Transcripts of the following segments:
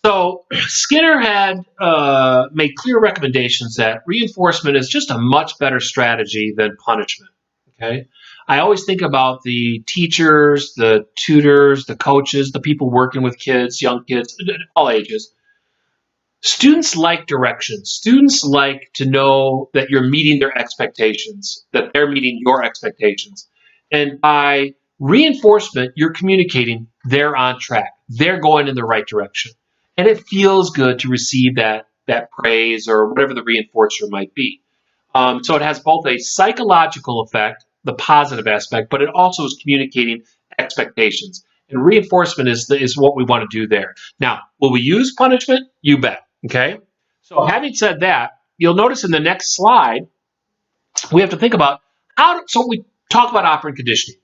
So Skinner had made clear recommendations that reinforcement is just a much better strategy than punishment. Okay, I always think about the teachers, the tutors, the coaches, the people working with kids, young kids, all ages. Students like direction. Students like to know that you're meeting their expectations, that they're meeting your expectations. And by reinforcement, you're communicating they're on track. They're going in the right direction. And it feels good to receive that praise or whatever the reinforcer might be. So it has both a psychological effect, the positive aspect, but it also is communicating expectations. And reinforcement is what we want to do there. Now, will we use punishment? You bet. Okay. So having said that, you'll notice in the next slide, we have to think about so we talk about operant conditioning,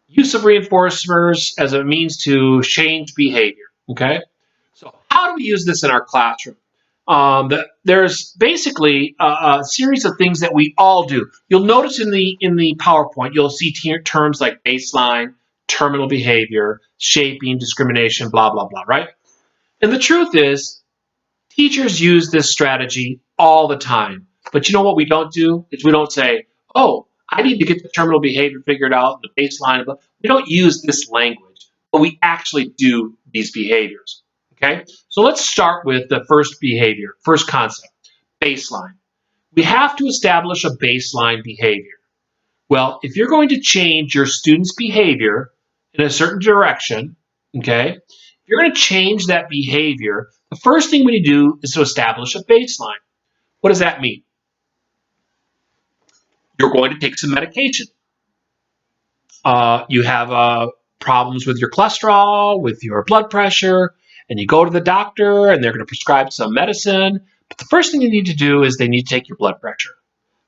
use of reinforcers as a means to change behavior. Okay. So how do we use this in our classroom? There's basically a series of things that we all do. You'll notice in the PowerPoint, you'll see terms like baseline, terminal behavior, shaping, discrimination, blah, blah, blah, right? And the truth is, teachers use this strategy all the time. But you know what we don't do? Is we don't say, oh, I need to get the terminal behavior figured out, the baseline. We don't use this language, but we actually do these behaviors. Okay? So let's start with the first behavior, first concept, baseline. We have to establish a baseline behavior. Well, if you're going to change your students' behavior in a certain direction, okay, if you're going to change that behavior, the first thing we need to do is to establish a baseline. What does that mean? You're going to take some medication. You have problems with your cholesterol, with your blood pressure, and you go to the doctor and they're going to prescribe some medicine. But the first thing they need to do is they need to take your blood pressure.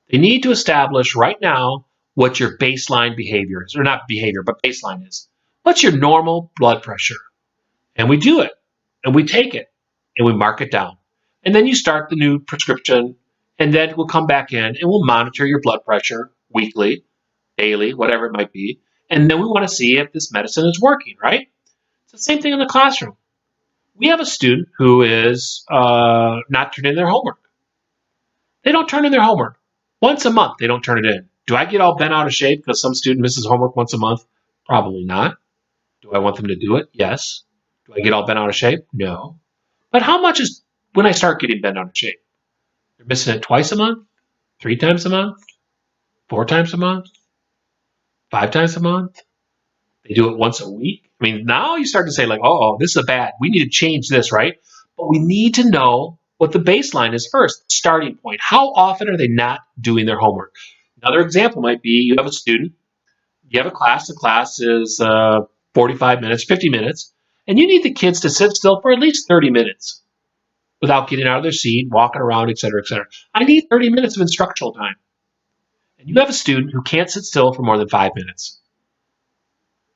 They need to establish right now what your baseline behavior is, or not behavior, but baseline is. What's your normal blood pressure? And we do it, and we take it, and we mark it down. And then you start the new prescription, and then we'll come back in and we'll monitor your blood pressure weekly, daily, whatever it might be. And then we want to see if this medicine is working, right? It's the same thing in the classroom. We have a student who is not turning in their homework. They don't turn in their homework. Once a month, they don't turn it in. Do I get all bent out of shape because some student misses homework once a month? Probably not. Do I want them to do it? Yes. Do I get all bent out of shape? No. But how much is when I start getting bent out of shape? They're missing it twice a month, 3 times a month, 4 times a month, 5 times a month. They do it once a week. I mean, now you start to say, like, oh, this is bad. We need to change this, right? But we need to know what the baseline is first, the starting point. How often are they not doing their homework? Another example might be you have a student, you have a class, the class is 45 minutes, 50 minutes, and you need the kids to sit still for at least 30 minutes without getting out of their seat, walking around, et cetera, et cetera. I need 30 minutes of instructional time. And you have a student who can't sit still for more than 5 minutes.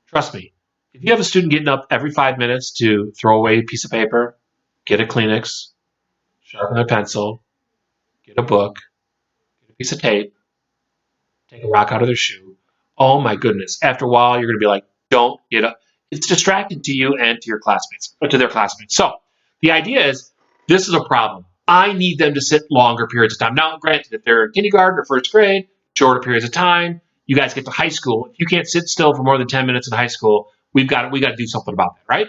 Trust me, if you have a student getting up every 5 minutes to throw away a piece of paper, get a Kleenex, sharpen a pencil, get a book, get a piece of tape, take a rock out of their shoe, oh my goodness, after a while you're going to be like, don't get up. It's distracting to you and to your classmates, or to their classmates. So the idea is, this is a problem. I need them to sit longer periods of time. Now, granted, if they're in kindergarten or first grade, shorter periods of time. You guys get to high school. If you can't sit still for more than 10 minutes in high school, we got to do something about that, right?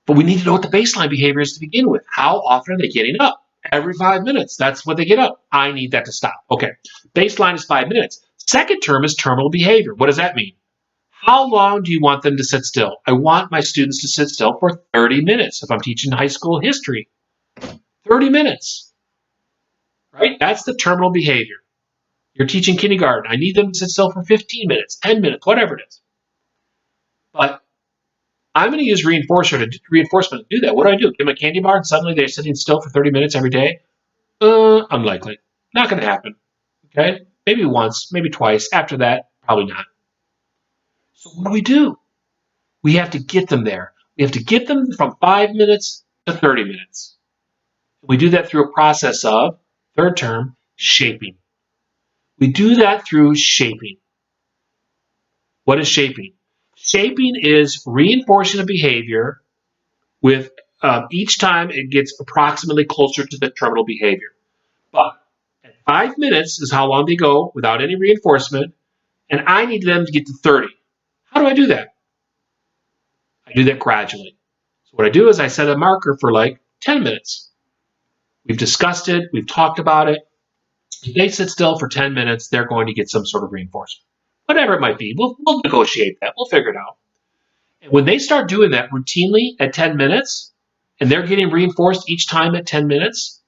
But we need to know what the baseline behavior is to begin with. How often are they getting up? Every 5 minutes. That's what they get up. I need that to stop. Okay. Baseline is 5 minutes. Second term is terminal behavior. What does that mean? How long do you want them to sit still? I want my students to sit still for 30 minutes if I'm teaching high school history. 30 minutes, right? That's the terminal behavior. You're teaching kindergarten. I need them to sit still for 15 minutes, 10 minutes, whatever it is. But I'm going to use reinforcement to do that. What do I do? Give them a candy bar and suddenly they're sitting still for 30 minutes every day? Unlikely. Not going to happen. Okay? Maybe once, maybe twice. After that, probably not. So what do? We have to get them there. We have to get them from 5 minutes to 30 minutes. We do that through a process of, third term, shaping. We do that through shaping. What is shaping? Shaping is reinforcing a behavior with each time it gets approximately closer to the terminal behavior. But at 5 minutes is how long they go without any reinforcement, and I need them to get to 30. How do I do that? I do that gradually. So what I do is I set a marker for like 10 minutes. We've discussed it. We've talked about it. If they sit still for 10 minutes, they're going to get some sort of reinforcement. Whatever it might be, we'll negotiate that. We'll figure it out. And when they start doing that routinely at 10 minutes, and they're getting reinforced each time at 10 minutes,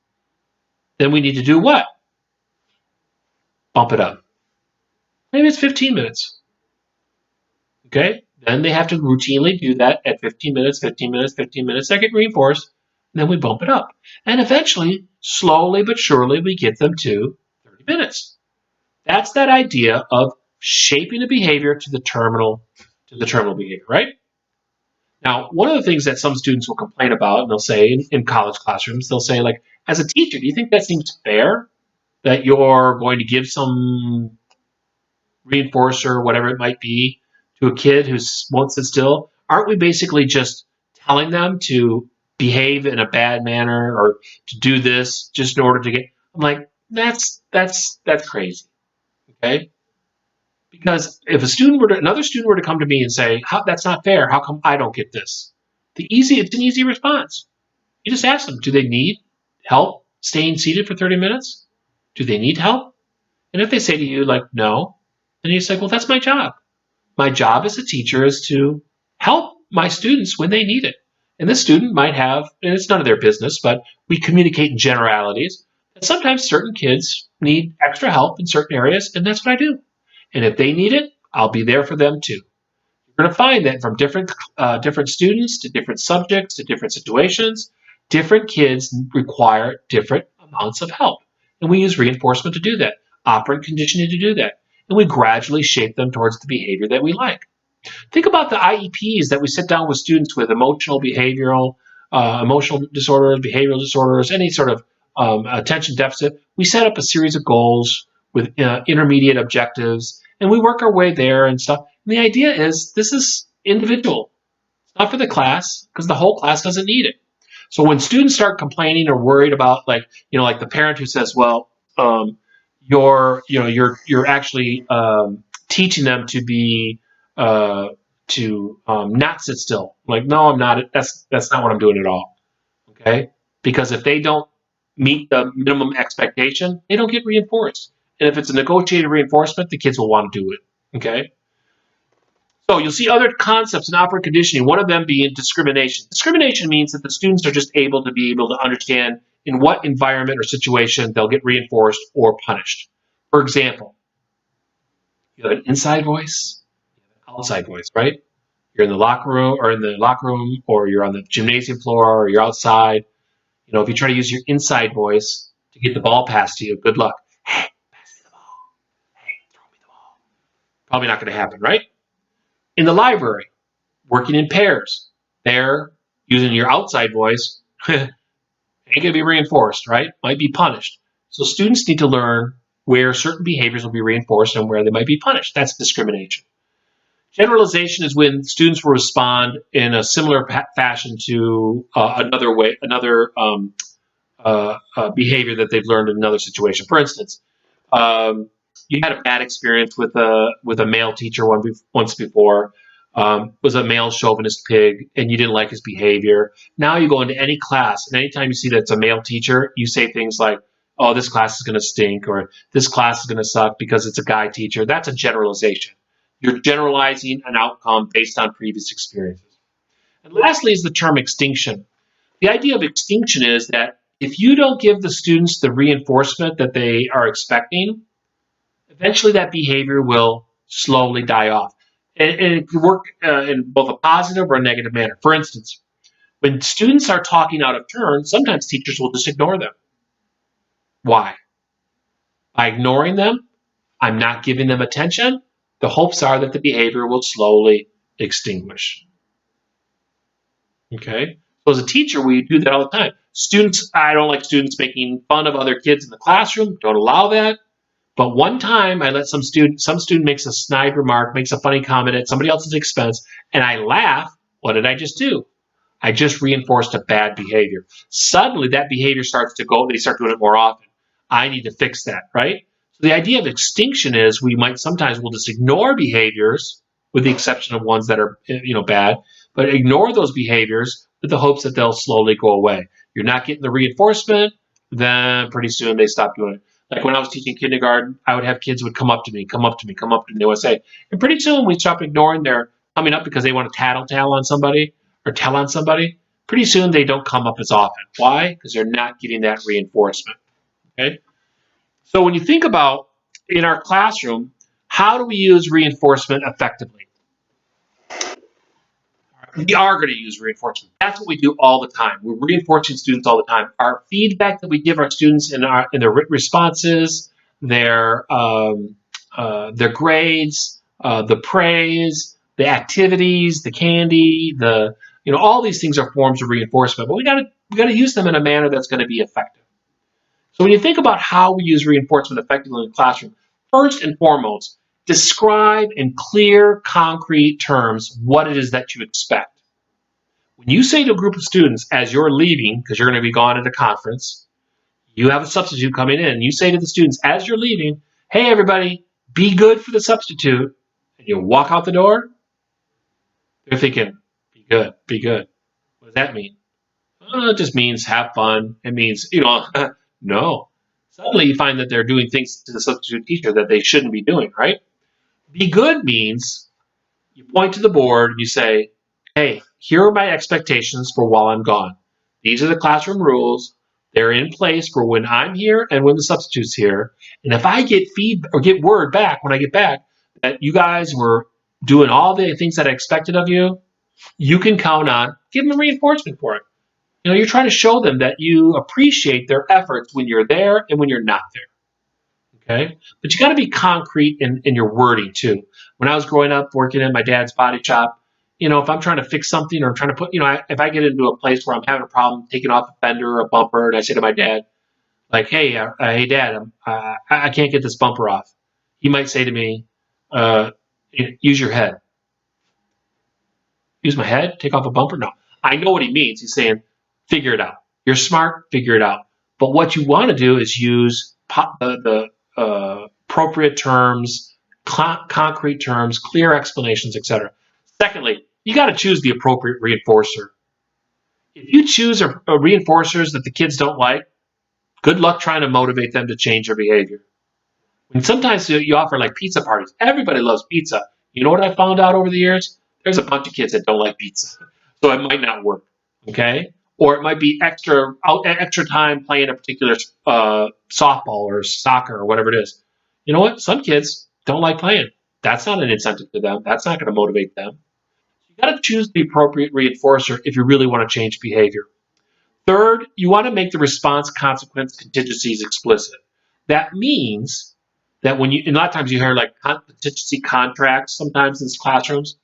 then we need to do what? Bump it up. Maybe it's 15 minutes. Okay? Then they have to routinely do that at 15 minutes, 15 minutes, 15 minutes. They get reinforced, and then we bump it up. And eventually, slowly but surely, we get them to 30 minutes. That's that idea of shaping a behavior to the terminal behavior, right? Now, one of the things that some students will complain about, and they'll say in college classrooms, they'll say, like, as a teacher, do you think that seems fair that you're going to give some reinforcer, whatever it might be, to a kid who won't sit still? Aren't we basically just telling them to behave in a bad manner or to do this just in order to get? I'm like, that's crazy. Okay? Because if another student were to come to me and say, that's not fair, how come I don't get this? It's an easy response. You just ask them, do they need help staying seated for 30 minutes? Do they need help? And if they say to you, like, no, then you say, well, that's my job. My job as a teacher is to help my students when they need it. And this student might have, and it's none of their business, but we communicate in generalities, that sometimes certain kids need extra help in certain areas, and that's what I do. And if they need it, I'll be there for them too. You're going to find that from different students to different subjects to different situations, different kids require different amounts of help. And we use reinforcement to do that, operant conditioning to do that. And we gradually shape them towards the behavior that we like. Think about the IEPs that we sit down with students with emotional disorders, behavioral disorders, any sort of attention deficit. We set up a series of goals with intermediate objectives, and we work our way there and stuff. And the idea is this is individual. It's not for the class because the whole class doesn't need it. So when students start complaining or worried about, like the parent who says, well, you're actually teaching them to be not sit still. Like, no, I'm not. That's not what I'm doing at all. Okay, because if they don't meet the minimum expectation, they don't get reinforced. And if it's a negotiated reinforcement, the kids will want to do it. Okay. So you'll see other concepts in operant conditioning, one of them being discrimination. Discrimination means that the students are just able to understand in what environment or situation they'll get reinforced or punished. For example, you have an inside voice, outside voice, right? You're in the locker room, or you're on the gymnasium floor, or you're outside. If you try to use your inside voice to get the ball passed to you, good luck. Hey, pass me the ball. Hey, throw me the ball. Probably not going to happen, right? In the library, working in pairs, there, using your outside voice, ain't going to be reinforced, right? Might be punished. So students need to learn where certain behaviors will be reinforced and where they might be punished. That's discrimination. Generalization is when students will respond in a similar fashion to another behavior that they've learned in another situation. For instance, you had a bad experience with a male teacher once before. Was a male chauvinist pig, and you didn't like his behavior. Now you go into any class, and anytime you see that it's a male teacher, you say things like, "Oh, this class is going to stink," or "This class is going to suck because it's a guy teacher." That's a generalization. You're generalizing an outcome based on previous experiences. And lastly is the term extinction. The idea of extinction is that if you don't give the students the reinforcement that they are expecting, eventually that behavior will slowly die off. And it can work in both a positive or a negative manner. For instance, when students are talking out of turn, sometimes teachers will just ignore them. Why? By ignoring them, I'm not giving them attention. The hopes are that the behavior will slowly extinguish. Okay? So as a teacher, we do that all the time. I don't like students making fun of other kids in the classroom. Don't allow that. But one time I let some student makes a snide remark, makes a funny comment at somebody else's expense, and I laugh. What did I just do? I just reinforced a bad behavior. Suddenly that behavior starts to go, they start doing it more often. I need to fix that, right? So the idea of extinction is we might sometimes will just ignore behaviors with the exception of ones that are bad, but ignore those behaviors with the hopes that they'll slowly go away. You're not getting the reinforcement, then pretty soon they stop doing it. Like when I was teaching kindergarten, I would have kids would come up to me, they would say, and pretty soon we stop ignoring their coming up because they want to tattle on somebody or tell on somebody. Pretty soon they don't come up as often. Why? Because they're not getting that reinforcement. Okay. So when you think about in our classroom, how do we use reinforcement effectively? We are going to use reinforcement. That's what we do all the time. We're reinforcing students all the time. Our feedback that we give our students in their responses, their grades, the praise, the activities, the candy, all these things are forms of reinforcement. But we got to use them in a manner that's going to be effective. So when you think about how we use reinforcement effectively in the classroom, first and foremost, describe in clear, concrete terms what it is that you expect. When you say to a group of students as you're leaving, because you're going to be gone at a conference, you have a substitute coming in, and you say to the students as you're leaving, hey, everybody, be good for the substitute, and you walk out the door, they're thinking, be good, be good. What does that mean? It just means have fun. It means, no. Suddenly you find that they're doing things to the substitute teacher that they shouldn't be doing, right? Be good means you point to the board and you say, hey, here are my expectations for while I'm gone. These are the classroom rules. They're in place for when I'm here and when the substitute's here. And if I get feedback or get word back when I get back that you guys were doing all the things that I expected of you, you can count on giving them reinforcement for it. You're trying to show them that you appreciate their efforts when you're there and when you're not there. Okay? But you got to be concrete in your wording too. When I was growing up working in my dad's body shop, if I'm trying to fix something or I'm trying to put, if I get into a place where I'm having a problem taking off a fender or a bumper, and I say to my dad, like, hey, Dad, I can't get this bumper off. He might say to me, use your head. Use my head? Take off a bumper? No. I know what he means. He's saying, figure it out. You're smart, figure it out. But what you want to do is use the appropriate terms, concrete terms, clear explanations, etc. Secondly, you got to choose the appropriate reinforcer. If you choose a reinforcers that the kids don't like, good luck trying to motivate them to change their behavior. And sometimes you offer like pizza parties. Everybody loves pizza. You know what I found out over the years? There's a bunch of kids that don't like pizza. So it might not work, okay? Or it might be extra time playing a particular softball or soccer or whatever it is. You know what? Some kids don't like playing. That's not an incentive to them. That's not going to motivate them. You got to choose the appropriate reinforcer if you really want to change behavior. Third, you want to make the response consequence contingencies explicit. That means that and a lot of times you hear like contingency contracts sometimes in classrooms.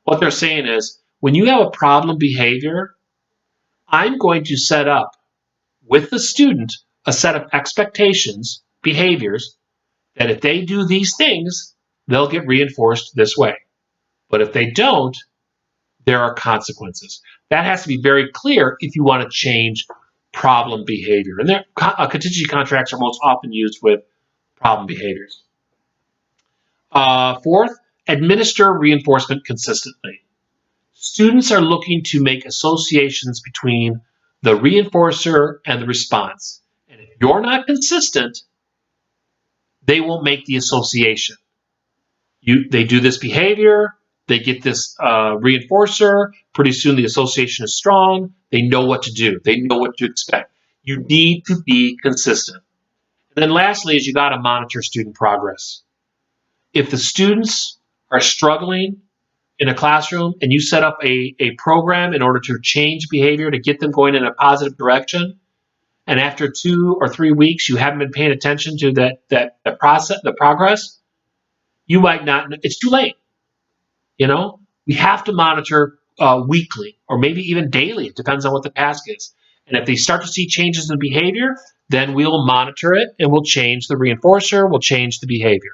What they're saying is, when you have a problem behavior, I'm going to set up with the student a set of expectations, behaviors, that if they do these things, they'll get reinforced this way. But if they don't, there are consequences. That has to be very clear if you want to change problem behavior. And contingency contracts are most often used with problem behaviors. Fourth, administer reinforcement consistently. Students are looking to make associations between the reinforcer and the response. And if you're not consistent, they won't make the association. They do this behavior, they get this reinforcer, pretty soon the association is strong, they know what to do, they know what to expect. You need to be consistent. And then lastly is you got to monitor student progress. If the students are struggling in a classroom and you set up a program in order to change behavior to get them going in a positive direction, and after 2 or 3 weeks you haven't been paying attention to the progress, you might not, it's too late. We have to monitor weekly or maybe even daily. It depends on what the task is. And if they start to see changes in behavior, then we'll monitor it and we'll change the reinforcer, we'll change the behavior.